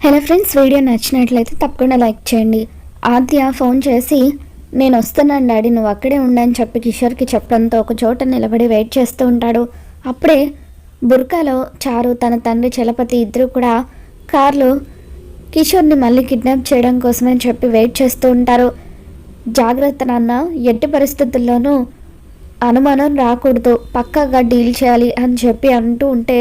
Hello friends, video నచ్చినట్లయితే తప్పకుండా like చేయండి. ఆద్య ఫోన్ చేసి నేను వస్తున్నాను డాడీ, నువ్వు అక్కడే ఉండని చెప్పి కిషోర్కి చెప్పడంతో ఒక చోట నిలబడి వెయిట్ చేస్తూ ఉంటాడు. అప్పుడే బుర్కాలో చారు, తన తండ్రి చలపతి ఇద్దరు కూడా కార్లో కిషోర్ని మళ్ళీ కిడ్నాప్ చేయడం కోసమని చెప్పి వెయిట్ చేస్తూ ఉంటారు. జాగ్రత్త నాన్న, ఎట్టి పరిస్థితుల్లోనూ అనుమానం రాకూడదు, పక్కాగా డీల్ చేయాలి అని చెప్పి అంటూ ఉంటే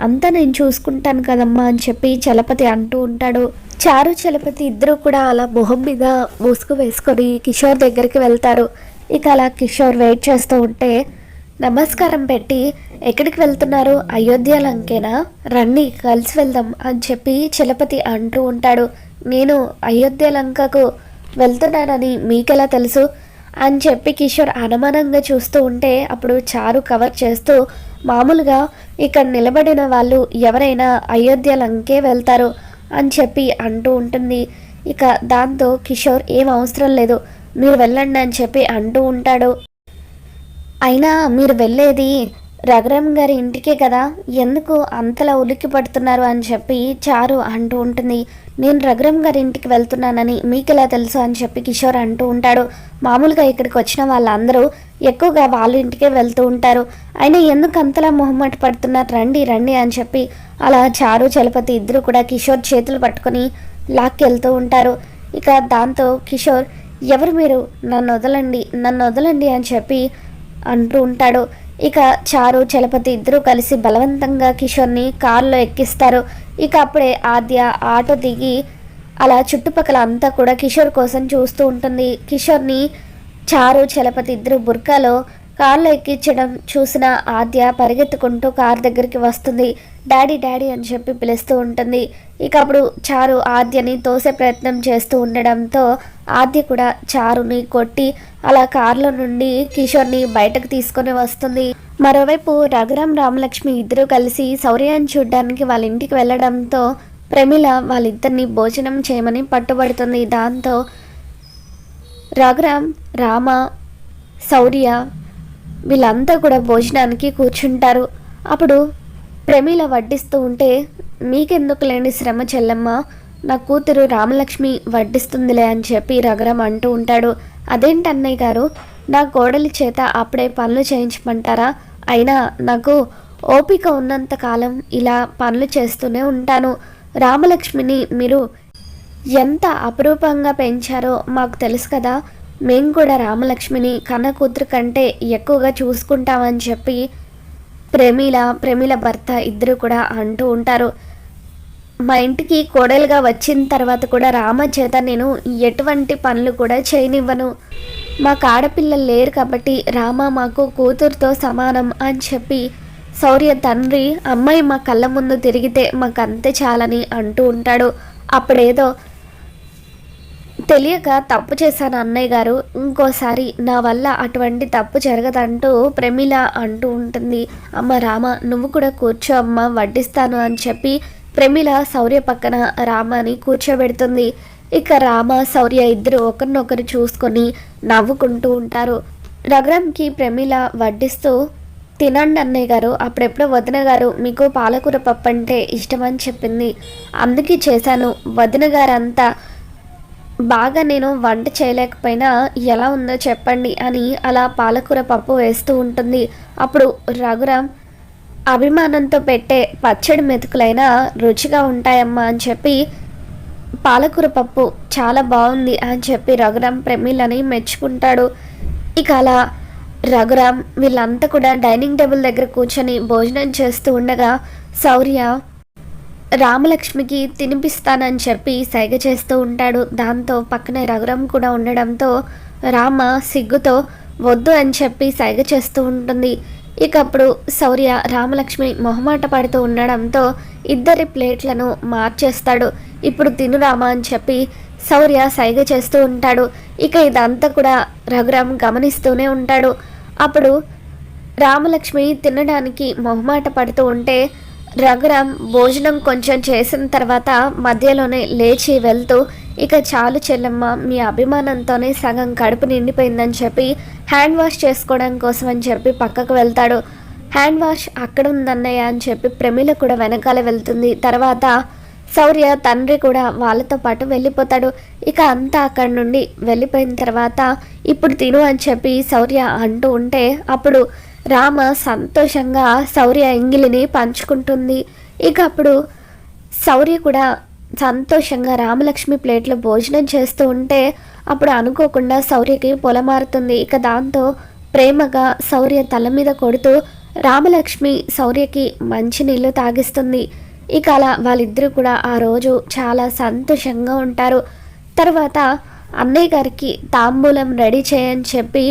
అంతా నేను చూసుకుంటాను కదమ్మా అని చెప్పి చలపతి అంటూ ఉంటాడు. చారు చలపతి ఇద్దరు కూడా అలా మొహం మీద ముసుగు వేసుకొని కిషోర్ దగ్గరికి వెళ్తారు. ఇక అలా కిషోర్ వెయిట్ చేస్తూ ఉంటే నమస్కారం పెట్టి ఎక్కడికి వెళ్తున్నారు, అయోధ్య లంకేనా, రండి కలిసి వెళ్దాం అని చెప్పి చలపతి అంటూ ఉంటాడు. నేను అయోధ్య లంకకు వెళ్తున్నానని మీకెలా తెలుసు అని చెప్పి కిషోర్ అనుమానంగా చూస్తూ ఉంటే అప్పుడు చారు కవర్ చేస్తూ మామూలుగా ఇక్కడ నిలబడిన వాళ్ళు ఎవరైనా అయోధ్య లంకే వెళ్తారు అని చెప్పి అంటూ ఉంటుంది. ఇక దాంతో కిషోర్ ఏం అవసరం లేదు, మీరు వెళ్ళండి అని చెప్పి అంటూ ఉంటాడు. అయినా మీరు వెళ్ళేది రఘురామ్ గారి ఇంటికే కదా, ఎందుకు అంతలా ఉలిక్కి పడుతున్నారు అని చెప్పి చారు అంటూ ఉంటుంది. నేను రఘురామ్ గారి ఇంటికి వెళ్తున్నానని మీకెలా తెలుసు అని చెప్పి కిషోర్ అంటూ ఉంటాడు. మామూలుగా ఇక్కడికి వచ్చిన వాళ్ళందరూ ఎక్కువగా వాళ్ళ ఇంటికే వెళ్తూ ఉంటారు, అయినా ఎందుకు అంతలా మొహమాట పడుతున్నారు, రండి రండి అని చెప్పి అలా చారు చలపతి ఇద్దరు కూడా కిషోర్ చేతులు పట్టుకొని లాక్కెళ్తూ ఉంటారు. ఇక దాంతో కిషోర్ ఎవరు మీరు, నన్ను వదలండి అని చెప్పి అంటూ ఉంటాడు. ఇక చారు చలపతి ఇద్దరూ కలిసి బలవంతంగా కిషోర్ని కారులో ఎక్కిస్తారు. ఇక అప్పుడే ఆద్య ఆటో దిగి అలా చుట్టుపక్కల అంతా కూడా కిషోర్ కోసం చూస్తూ ఉంటుంది. కిషోర్ని చారు చలపతి ఇద్దరు బుర్కాలో కారులో ఎక్కించడం చూసిన ఆద్య పరిగెత్తుకుంటూ కారు దగ్గరికి వస్తుంది. డాడీ డాడీ అని చెప్పి పిలుస్తూ ఉంటుంది. ఇక అప్పుడు చారు ఆద్యని తోసే ప్రయత్నం చేస్తూ ఉండడంతో ఆద్య కూడా చారుని కొట్టి అలా కారులో నుండి కిషోర్ని బయటకు తీసుకొని వస్తుంది. మరోవైపు రఘురామ్ రామలక్ష్మి ఇద్దరు కలిసి శౌర్యాన్ని చూడ్డానికి వాళ్ళ ఇంటికి వెళ్ళడంతో ప్రమిళ వాళ్ళిద్దరిని భోజనం చేయమని పట్టుబడుతుంది. దాంతో రఘురామ్, రామ, శౌర్య వీళ్ళంతా కూడా భోజనానికి కూర్చుంటారు. అప్పుడు ప్రమీల వడ్డిస్తూ ఉంటే మీకెందుకు లేని శ్రమ చెల్లెమ్మ, నా కూతురు రామలక్ష్మి వడ్డిస్తుందిలే అని చెప్పి రఘురామ్ అంటూ ఉంటాడు. అదేంటి అన్నయ్య గారు, నా కోడలి చేత అప్పుడే పనులు చేయించమంటారా, అయినా నాకు ఓపిక ఉన్నంత కాలం ఇలా పనులు చేస్తూనే ఉంటాను. రామలక్ష్మిని మీరు ఎంత అపురూపంగా పెంచారో మాకు తెలుసు కదా, మేము కూడా రామలక్ష్మిని కన్న కూతురు కంటే ఎక్కువగా చూసుకుంటామని చెప్పి ప్రమీల భర్త ఇద్దరు కూడా అంటూ ఉంటారు. మా ఇంటికి కోడలుగా వచ్చిన తర్వాత కూడా రామ చేత నేను ఎటువంటి పనులు కూడా చేయనివ్వను, మాకు ఆడపిల్లలు లేరు కాబట్టి రామ మాకు కూతురుతో సమానం అని చెప్పి శౌర్య తండ్రి అమ్మాయి మా కళ్ళ ముందు తిరిగితే మాకు అంతే చాలని అంటూ ఉంటాడు. అప్పుడేదో తెలియక తప్పు చేశాను అన్నయ్య గారు, ఇంకోసారి నా వల్ల అటువంటి తప్పు జరగదంటూ ప్రమీల అంటూ ఉంటుంది. అమ్మ రామ, నువ్వు కూడా కూర్చో అమ్మ, వడ్డిస్తాను అని చెప్పి ప్రమీల శౌర్య పక్కన రామని కూర్చోబెడుతుంది. ఇక రామ శౌర్య ఇద్దరు ఒకరినొకరు చూసుకొని నవ్వుకుంటూ ఉంటారు. రఘురామ్కి ప్రమీల వడ్డిస్తూ తినండి అన్నయ్య గారు, అప్పుడెప్పుడో వదిన గారు మీకు పాలకూర పప్పు అంటే ఇష్టమని చెప్పింది, అందుకే చేశాను, వదిన గారు అంతా బాగా నేను వంట చేయలేకపోయినా ఎలా ఉందో చెప్పండి అని అలా పాలకూర పప్పు వేస్తూ ఉంటుంది. అప్పుడు రఘురామ్ అభిమానంతో పెట్టే పచ్చడి మెతుకులైనా రుచిగా ఉంటాయమ్మా అని చెప్పి పాలకూర పప్పు చాలా బాగుంది అని చెప్పి రఘురామ్ ప్రమీలని మెచ్చుకుంటాడు. ఇక అలా రఘురామ్ వీళ్ళంతా కూడా డైనింగ్ టేబుల్ దగ్గర కూర్చొని భోజనం చేస్తూ ఉండగా శౌర్య రామలక్ష్మికి తినిపిస్తానని చెప్పి సైగ చేస్తూ ఉంటాడు. దాంతో పక్కనే రఘురామ్ కూడా ఉండడంతో రామ సిగ్గుతో వద్దు అని చెప్పి సైగ చేస్తూ ఉంటుంది. ఇక అప్పుడు శౌర్య రామలక్ష్మి మొహమాట పడుతూ ఉండడంతో ఇద్దరి ప్లేట్లను మార్చేస్తాడు. ఇప్పుడు తిను రామ అని చెప్పి శౌర్య సైగ చేస్తూ ఉంటాడు. ఇక ఇదంతా కూడా రఘురామ్ గమనిస్తూనే ఉంటాడు. అప్పుడు రామలక్ష్మి తినడానికి మొహమాట పడుతూ ఉంటే రఘురామ్ భోజనం కొంచెం చేసిన తర్వాత మధ్యలోనే లేచి వెళ్తూ ఇక చాలు చెల్లెమ్మ, మీ అభిమానంతోనే సగం కడుపు నిండిపోయిందని చెప్పి హ్యాండ్ వాష్ చేసుకోవడం కోసం అని చెప్పి పక్కకు వెళ్తాడు. హ్యాండ్ వాష్ అక్కడ ఉందన్నయ్య అని చెప్పి ప్రమీల కూడా వెనకాల వెళ్తుంది. తర్వాత శౌర్య తండ్రి కూడా వాళ్ళతో పాటు వెళ్ళిపోతాడు. ఇక అంతా అక్కడి నుండి వెళ్ళిపోయిన తర్వాత ఇప్పుడు తిను అని చెప్పి శౌర్య అంటూ ఉంటే అప్పుడు రామ సంతోషంగా శౌర్య ఎంగిలిని పంచుకుంటుంది. ఇక అప్పుడు శౌర్య కూడా సంతోషంగా రామలక్ష్మి ప్లేట్లో భోజనం చేస్తూ ఉంటే అప్పుడు అనుకోకుండా శౌర్యకి పొలమారుతుంది. ఇక దాంతో ప్రేమగా శౌర్య తల మీద కొడుతూ రామలక్ష్మి శౌర్యకి మంచినీళ్ళు తాగిస్తుంది. ఇక అలా వాళ్ళిద్దరూ కూడా ఆ రోజు చాలా సంతోషంగా ఉంటారు. తర్వాత అన్నయ్య గారికి తాంబూలం రెడీ చేయని చెప్పి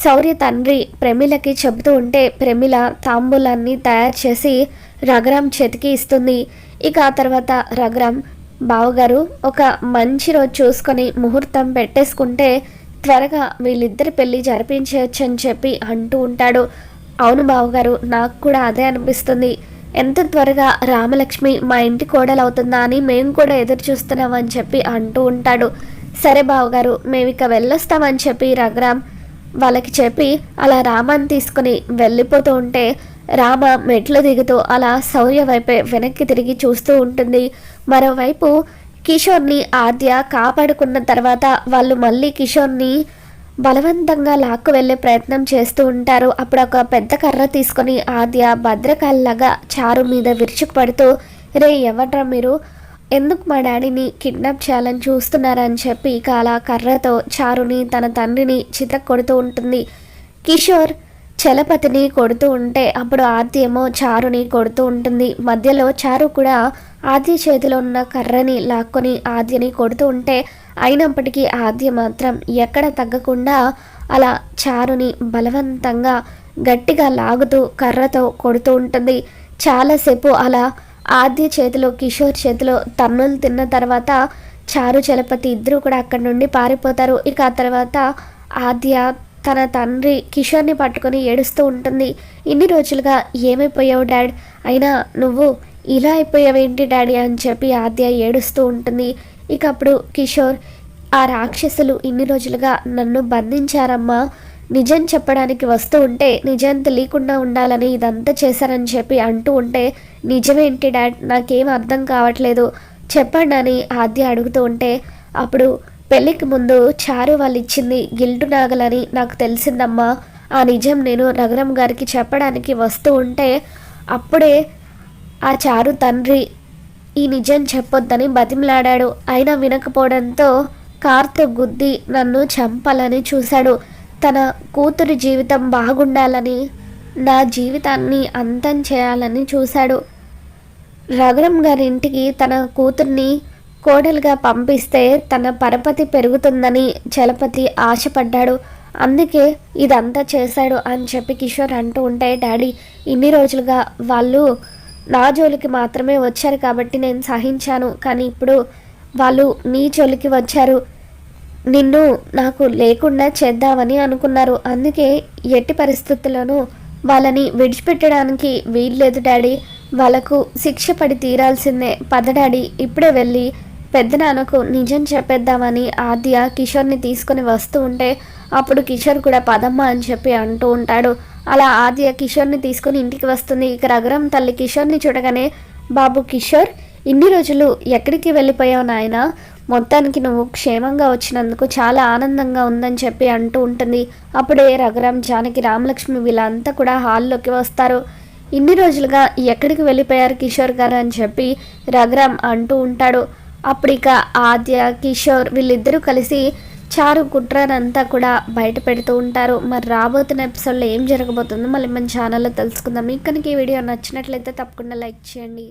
శౌర్య తండ్రి ప్రమిళకి చెబుతూ ఉంటే ప్రమిళ తాంబూలాన్ని తయారు చేసి రఘురామ్ చేతికి ఇస్తుంది. ఇక ఆ తర్వాత రఘురామ్ బావగారు ఒక మంచి రోజు చూసుకొని ముహూర్తం పెట్టేసుకుంటే త్వరగా వీళ్ళిద్దరి పెళ్ళి జరిపించవచ్చు అని చెప్పి అంటూ ఉంటాడు. అవును బావగారు, నాకు కూడా అదే అనిపిస్తుంది. ఎంత త్వరగా రామలక్ష్మి మా ఇంటి కోడలు అవుతుందా అని మేము కూడా ఎదురు చూస్తున్నామని చెప్పి అంటూ ఉంటాడు. సరే బావగారు, మేము ఇక వెళ్ళొస్తామని చెప్పి రఘురామ్ వాళ్ళకి చెప్పి అలా రామాన్ని తీసుకుని వెళ్ళిపోతూ ఉంటే రామ మెట్లు దిగుతూ అలా శౌర్య వైపే వెనక్కి తిరిగి చూస్తూ ఉంటుంది. మరోవైపు కిషోర్ని ఆద్య కాపాడుకున్న తర్వాత వాళ్ళు మళ్ళీ కిషోర్ని బలవంతంగా లాక్కు వెళ్ళే ప్రయత్నం చేస్తూ ఉంటారు. అప్పుడు ఒక పెద్ద కర్ర తీసుకొని ఆద్య భద్రకాల్లాగా చారు మీద విరుచుకుపడుతూ రే ఎవర్రా మీరు, ఎందుకు మా డాడీని కిడ్నాప్ చేయాలని చూస్తున్నారని చెప్పి ఇక అలా కర్రతో చారుని తన తండ్రిని చితక్ కొడుతూ ఉంటుంది. కిషోర్ చలపతిని కొడుతూ ఉంటే అప్పుడు ఆద్య ఏమో చారుని కొడుతూ ఉంటుంది. మధ్యలో చారు కూడా ఆద్య చేతిలో ఉన్న కర్రని లాక్కొని ఆద్యని కొడుతూ ఉంటే అయినప్పటికీ ఆద్య మాత్రం ఎక్కడ తగ్గకుండా అలా చారుని బలవంతంగా గట్టిగా లాగుతూ కర్రతో కొడుతూ ఉంటుంది. చాలాసేపు అలా ఆద్య చేతిలో కిషోర్ చేతిలో తన్నులు తిన్న తర్వాత చారు చలపతి ఇద్దరు కూడా అక్కడి నుండి పారిపోతారు. ఇక ఆ తర్వాత ఆద్య తన తండ్రి కిషోర్ని పట్టుకొని ఏడుస్తూ ఉంటుంది. ఇన్ని రోజులుగా ఏమైపోయావు డాడ్, అయినా నువ్వు ఇలా అయిపోయావేంటి డాడీ అని చెప్పి ఆద్య ఏడుస్తూ ఉంటుంది. ఇక అప్పుడు కిషోర్, ఆ రాక్షసులు ఇన్ని రోజులుగా నన్ను బంధించారమ్మా, నిజం చెప్పడానికి వస్తూ ఉంటే నిజం తెలియకుండా ఉండాలని ఇదంతా చేశారని చెప్పి అంటూ ఉంటే నిజమేంటి డాడ్, నాకేం అర్థం కావట్లేదు చెప్పండి అని ఆద్య అడుగుతూ ఉంటే అప్పుడు పెళ్ళికి ముందు చారు వాళ్ళు ఇచ్చింది గిల్టు నాగలని నాకు తెలిసిందమ్మా. ఆ నిజం నేను రఘురామ్ గారికి చెప్పడానికి వస్తూ ఉంటే అప్పుడే ఆ చారు తండ్రి ఈ నిజం చెప్పొద్దని బతిమలాడాడు. అయినా వినకపోవడంతో కార్తో గుద్ది నన్ను చంపాలని చూశాడు. తన కూతురి జీవితం బాగుండాలని, నా జీవితాన్ని అంతం చేయాలని చూశాడు. రఘురామ్ గారి ఇంటికి తన కూతుర్ని కోడలుగా పంపిస్తే తన పరపతి పెరుగుతుందని చలపతి ఆశపడ్డాడు. అందుకే ఇదంతా చేశాడు అని చెప్పి కిషోర్ అంటూ ఉంటే డాడీ, ఇన్ని రోజులుగా వాళ్ళు నా జోలికి మాత్రమే వచ్చారు కాబట్టి నేను సహించాను, కానీ ఇప్పుడు వాళ్ళు నీ జోలికి వచ్చారు, నిన్ను నాకు లేకుండా చేద్దామని అనుకున్నారు. అందుకే ఎట్టి పరిస్థితుల్లోనూ వాళ్ళని విడిచిపెట్టడానికి వీల్లేదు డాడీ, వాళ్ళకు శిక్ష పడి తీరాల్సిందే. పద డాడీ, ఇప్పుడే వెళ్ళి పెద్దనాన్నకు నిజం చెప్పేద్దామని ఆద్య కిషోర్ని తీసుకుని వస్తూ ఉంటే అప్పుడు కిషోర్ కూడా పదమ్మ అని చెప్పి అంటూ ఉంటాడు. అలా ఆద్య కిషోర్ని తీసుకుని ఇంటికి వస్తుంది. ఇక రఘురామ్ తల్లి కిషోర్ని చూడగానే, బాబు కిషోర్, ఇన్ని రోజులు ఎక్కడికి వెళ్ళిపోయావు నాయన, మొత్తానికి నువ్వు క్షేమంగా వచ్చినందుకు చాలా ఆనందంగా ఉందని చెప్పి అంటూ ఉంటుంది. అప్పుడే రఘురామ్, జానకి, రామలక్ష్మి వీళ్ళంతా కూడా హాల్లోకి వస్తారు. ఇన్ని రోజులుగా ఎక్కడికి వెళ్ళిపోయారు కిషోర్ గారు అని చెప్పి రఘురామ్ అంటూ ఉంటాడు. అప్పుడు ఇక ఆద్య కిషోర్ వీళ్ళిద్దరూ కలిసి చారు కుట్రనంతా కూడా బయట పెడుతూ ఉంటారు. మరి రాబోతున్న ఎపిసోడ్లో ఏం జరగబోతుందో మళ్ళీ మన ఛానల్లో తెలుసుకుందాం. మీకు కనుక ఈ వీడియో నచ్చినట్లయితే తప్పకుండా లైక్ చేయండి.